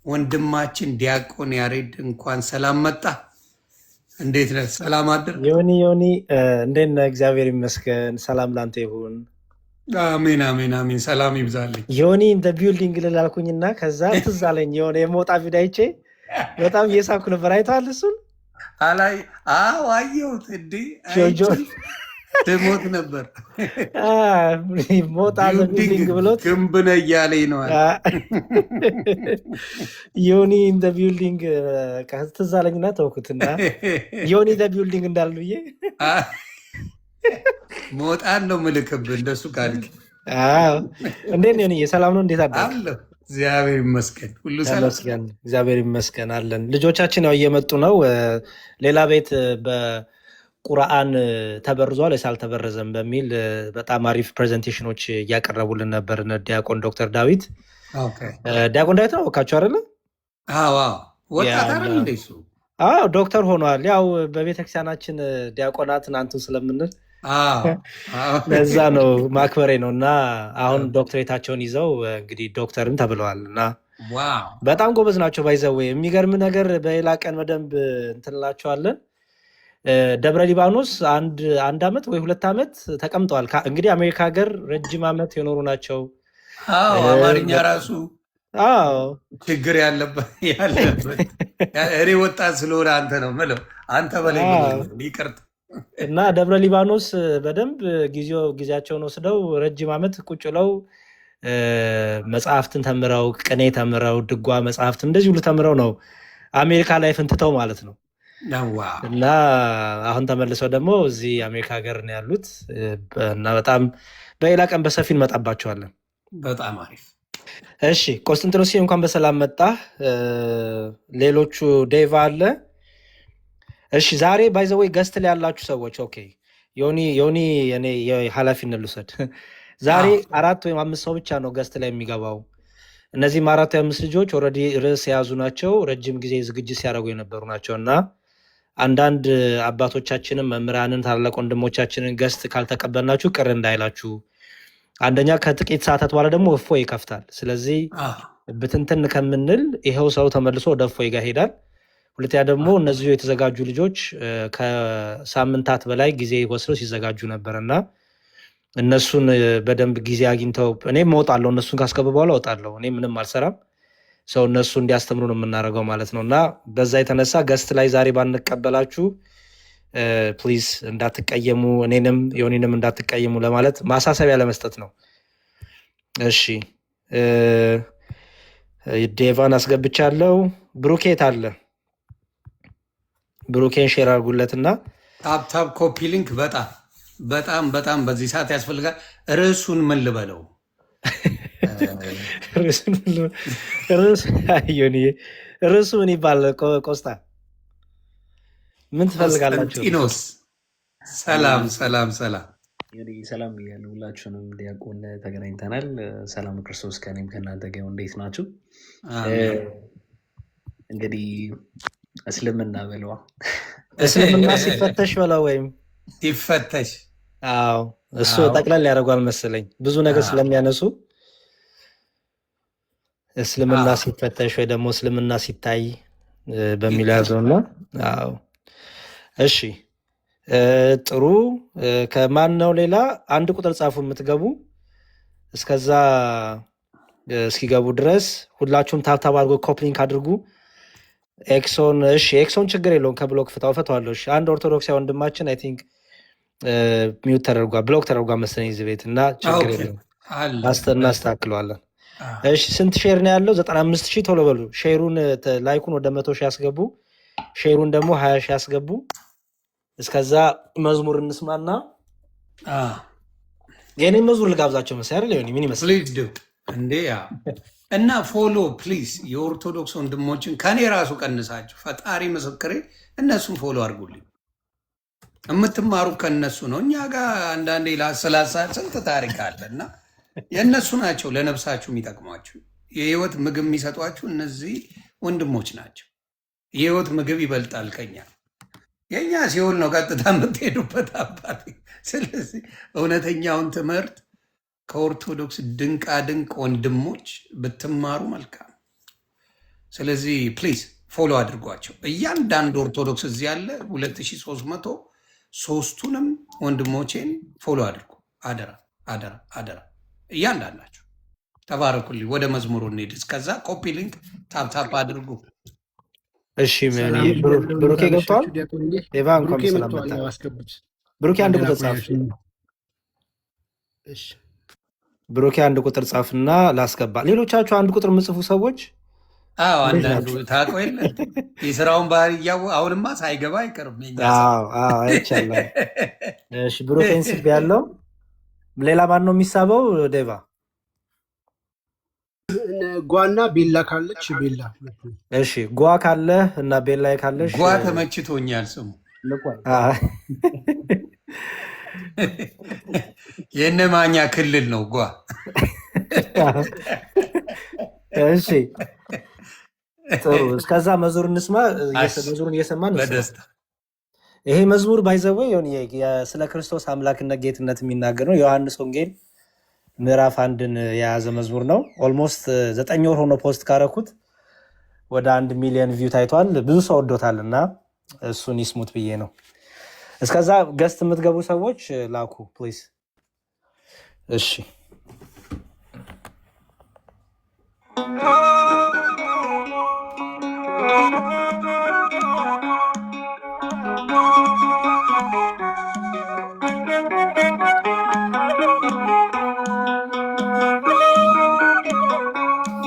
ወንድማችን ዲያቆን ያሬድ እንኳን ሰላም መጣ። እንዴት ነህ? ሰላም አድር። ዮኒ እንዴት ነህ? እግዚአብሔር ይመስገን። ሰላም ላንተ ይሁን። አሜን አሜን አሜን። ሰላም ይብዛልኝ። ዮኒ እንደ ቢልዲንግ ልላልኩኝና ከዛ ትዝ አለኝ የሆነ የሞጣ ቪዲዮ አይቼ በጣም እየሳኩ ነበር። አይተዋል እሱን? አላይ አዎ አየሁት። እንዴ ጆጆ ትሞት ነበር። ሞጣ ቢልዲንግ ብሎት ግንብ ነህ እያለኝ ነው አለ። ዮኒ እንደ ቢልዲንግ ትዝ አለኝና ተውኩትና ዮኒ እንደ ቢልዲንግ እንዳሉ ብዬ ሞጣን ነው ምልክብህ እንደሱ ካልክ። እንዴት ነው ዮኒ? ሰላም ነው? እንዴት አደረግ? አለሁ እግዚአብሔር ይመስገን፣ ሁሉ ሰላም። እግዚአብሔር ይመስገን አለን። ልጆቻችን ያው እየመጡ ነው። ሌላ ቤት በቁርአን ተበርዟል ወይስ አልተበረዘም በሚል በጣም አሪፍ ፕሬዘንቴሽኖች እያቀረቡልን ነበር ዲያቆን ዶክተር ዳዊት። ዲያቆን ዳዊት ነው ወካቸው አይደለ? ወጣት አይደል እንደ እሱ? ዶክተር ሆኗል። ያው በቤተክርስቲያናችን ዲያቆናትን አንቱ ስለምንል ለዛ ነው ማክበሬ ነው። እና አሁን ዶክትሬታቸውን ይዘው እንግዲህ ዶክተርም ተብለዋል እና በጣም ጎበዝ ናቸው። ባይዘዌ የሚገርም ነገር በሌላ ቀን በደንብ እንትንላቸዋለን። ደብረ ሊባኖስ አንድ ዓመት ወይ 2 ዓመት ተቀምጠዋል። እንግዲህ አሜሪካ ሀገር ረጅም ዓመት የኖሩ ናቸው። አማርኛ ራሱ ችግር ያለበት እኔ ወጣት ስለሆነ አንተ ነው ምለው አንተ በላይ ይቅርታ። እና ደብረ ሊባኖስ በደንብ ጊዜያቸውን ወስደው ረጅም ዓመት ቁጭ ብለው መጽሐፍትን ተምረው ቅኔ ተምረው ድጓ መጽሐፍት እንደዚህ ሁሉ ተምረው ነው አሜሪካ ላይ ፍንትተው ማለት ነው። እና አሁን ተመልሰው ደግሞ እዚህ አሜሪካ ሀገር ነው ያሉት። እና በጣም በሌላ ቀን በሰፊ እንመጣባቸዋለን። በጣም አሪፍ። እሺ ቆስጠንጢኖስ እንኳን በሰላም መጣ። ሌሎቹ ዴቫ አለ። እሺ ዛሬ ባይዘወይ ገስት ላይ ያላችሁ ሰዎች ኦኬ፣ ዮኒ እኔ ኃላፊነት ልውሰድ። ዛሬ 4 ወይም 5 ሰው ብቻ ነው ገስት ላይ የሚገባው። እነዚህም 4 ወይ 5 ልጆች ኦልሬዲ ርዕስ የያዙ ናቸው። ረጅም ጊዜ ዝግጅት ሲያደርጉ የነበሩ ናቸው እና አንዳንድ አባቶቻችንም መምህራንን ታላላቅ ወንድሞቻችንን ገስት ካልተቀበልናችሁ ቅር እንዳይላችሁ። አንደኛ ከጥቂት ሰዓታት በኋላ ደግሞ እፎይ ይከፍታል። ስለዚህ ብትንትን ከምንል ይኸው ሰው ተመልሶ ወደ እፎይ ጋር ሄዳል። ሁለተኛ ደግሞ እነዚሁ የተዘጋጁ ልጆች ከሳምንታት በላይ ጊዜ ወስደው ሲዘጋጁ ነበር እና እነሱን በደንብ ጊዜ አግኝተው እኔም እወጣለሁ፣ እነሱን ካስገቡ በኋላ እወጣለሁ። እኔ ምንም አልሰራም፣ ሰው እነሱ እንዲያስተምሩ ነው የምናደርገው ማለት ነው። እና በዛ የተነሳ ገስት ላይ ዛሬ ባንቀበላችሁ ፕሊዝ እንዳትቀየሙ፣ እኔንም ዮኒንም እንዳትቀየሙ ለማለት ማሳሰቢያ ለመስጠት ነው። እሺ ዴቫን አስገብቻለሁ። ብሩኬት አለ፣ ብሩኬን ሼር አድርጉለትና ታፕ ኮፒ ሊንክ በጣም በጣም በጣም በዚህ ሰዓት ያስፈልጋል። ርዕሱን ምን ልበለው? ርዕሱ ምን ይባል? ቆስጣ ምን ትፈልጋላችሁ? ቆስጠንጢኖስ ሰላም ሰላም ሰላም ሰላም ብያለሁ። ሁላችሁንም ዲያቆን ተገናኝተናል። ሰላም ክርስቶስ ከእኔም ከእናንተ ጋር እንዴት ናችሁ? እንግዲህ እስልምና በለዋ እስልምና ሲፈተሽ በለው ወይም ሲፈተሽ እሱ ጠቅላላ ያደርጓል መሰለኝ ብዙ ነገር ስለሚያነሱ እስልምና ሲፈተሽ ወይ ደግሞ እስልምና ሲታይ በሚለው ያዘውና እሺ ጥሩ። ከማን ነው ሌላ? አንድ ቁጥር ጻፉ የምትገቡ እስከዛ እስኪገቡ ድረስ ሁላችሁም ታብታብ አድርጎ ኮፕሊንክ አድርጉ። ኤክሶን እሺ፣ ኤክሶን ችግር የለውም ከብሎክ ፈተዋለሁ። እሺ አንድ ኦርቶዶክሳዊ ወንድማችን አይ ቲንክ ሚውት ተደርጓል፣ ብሎክ ተደርጓል መሰለኝ እዚህ ቤት እና ችግር የለውም እናስተካክለዋለን። እሺ ስንት ሼር ነው ያለው? 95,000። ቶሎ በሉ ሼሩን ላይኩን ወደ 100,000 ያስገቡ፣ ሼሩን ደግሞ 20,000 ያስገቡ። እስከዛ መዝሙር እንስማና የኔን መዝሙር ልጋብዛቸው መሰለኝ አይደል? ምን ይመስላል እንዴ? እና ፎሎ ፕሊዝ የኦርቶዶክስ ወንድሞችን ከኔ ራሱ ቀንሳቸው፣ ፈጣሪ ምስክሬ፣ እነሱን ፎሎ አድርጉልኝ። የምትማሩ ከነሱ ነው። እኛ ጋር አንዳንዴ ላስላሳ ስንት ታሪክ አለ እና የእነሱ ናቸው ለነፍሳችሁ የሚጠቅሟችሁ። የህይወት ምግብ የሚሰጧችሁ እነዚህ ወንድሞች ናቸው። የህይወት ምግብ ይበልጣል ከኛ። የእኛ ሲሆን ነው ቀጥታ የምትሄዱበት አባት። ስለዚህ እውነተኛውን ትምህርት ከኦርቶዶክስ ድንቃ ድንቅ ወንድሞች ብትማሩ መልካም። ስለዚህ ፕሊዝ ፎሎ አድርጓቸው። እያንዳንዱ ኦርቶዶክስ እዚህ ያለ 2300 ሶስቱንም ወንድሞቼን ፎሎ አድርጉ። አደራ አደራ አደራ። እያንዳንዳቸው ተባረኩልኝ። ወደ መዝሙሩ እንሂድ። እስከዛ ኮፒ ሊንክ ታፕታፕ አድርጉ። እሺ ብሩኬ ገብቷል። ኤቫ እንኳን ሰላም መጣ። ብሩኬ አንድ ቁጥር ጻፍ። ብሩኬ አንድ ቁጥር ጻፍና ላስገባ። ሌሎቻችሁ አንድ ቁጥር የምጽፉ ሰዎች አንዳንዱ ታውቀው የለ የስራውን ባህሪ አሁንማ ሳይገባ አይቀርም። አይቻልም። እሺ ብሩኬን ስብ ያለው ሌላ ማን ነው የሚሳበው? ዴቫ ጓና ቤላ ካለች ቤላ። እሺ ጓ ካለ እና ቤላ ካለሽ ጓ ተመችቶኛል ስሙ። የእነማኛ ክልል ነው ጓ። እሺ ጥሩ። እስከዛ መዝሙር እንስማ። መዝሙሩን እየሰማን በደስታ ይሄ መዝሙር ባይዘወ ስለ ክርስቶስ አምላክነት ጌትነት የሚናገር ነው። ዮሐንስ ወንጌል ምዕራፍ 1ን የያዘ መዝሙር ነው። ኦልሞስት 9 ወር ሆኖ ፖስት ካረኩት ወደ 1 ሚሊዮን ቪው ታይቷል። ብዙ ሰው ወዶታል እና እሱን ይስሙት ብዬ ነው። እስከዛ ገስት የምትገቡ ሰዎች ላኩ ፕሊዝ። እሺ